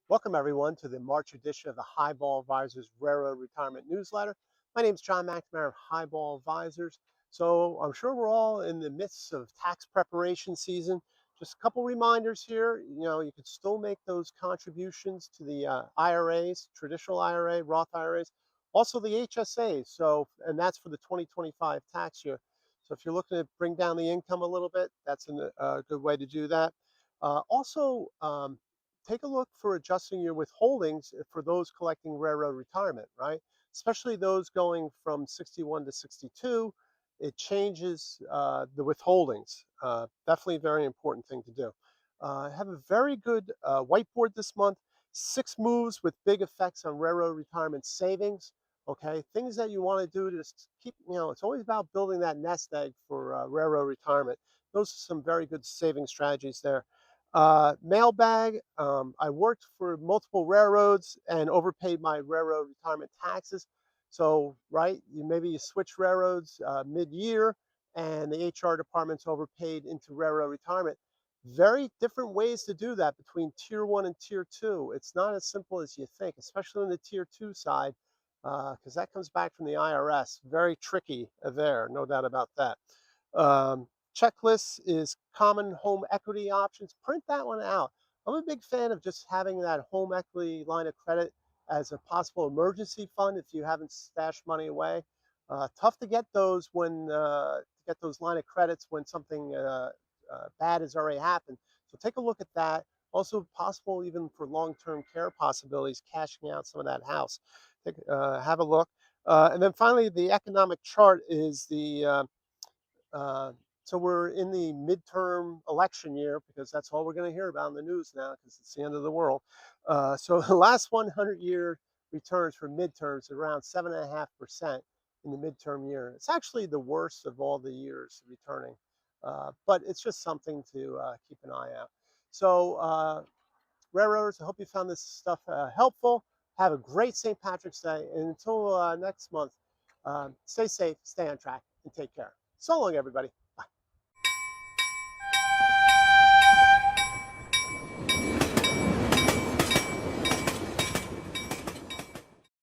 Welcome, everyone, to the March edition of the Highball Advisors Railroad Retirement Newsletter. My name is John McNamara of Highball Advisors. So, I'm sure we're all in the midst of tax preparation season. Just a couple reminders here. You can still make those contributions to the IRAs, traditional IRA, Roth IRAs, also the HSAs. So, and that's for the 2025 tax year. So, if you're looking to bring down the income a little bit, that's a good way to do that. Also, take a look for adjusting your withholdings for those collecting railroad retirement, right? Especially those going from 61 to 62. It changes the withholdings. Definitely a very important thing to do. Have a very good whiteboard this month. 6 moves with big effects on railroad retirement savings. Okay, things that you want to do to keep, it's always about building that nest egg for railroad retirement. Those are some very good saving strategies there. Mailbag. I worked for multiple railroads and overpaid my railroad retirement taxes. So, right, maybe you switch railroads mid-year, and the HR department's overpaid into railroad retirement. Very different ways to do that between tier one and tier two. It's not as simple as you think, especially on the tier two side, because that comes back from the IRS. Very tricky there, no doubt about that. Um, Checklists is common home equity options. Print that one out. I'm a big fan of just having that home equity line of credit as a possible emergency fund if you haven't stashed money away. Tough to get those line of credits when something bad has already happened. So take a look at that. Also possible even for long-term care possibilities, cashing out some of that house. Have a look. And then finally, the economic chart is uh, so we're in the midterm election year because that's all we're going to hear about in the news now because it's the end of the world. So the last 100-year returns for midterms are around 7.5% in the midterm year. It's actually the worst of all the years returning, but it's just something to keep an eye out. So railroaders, I hope you found this stuff helpful. Have a great St. Patrick's Day, and until next month, stay safe, stay on track, and take care. So long, everybody.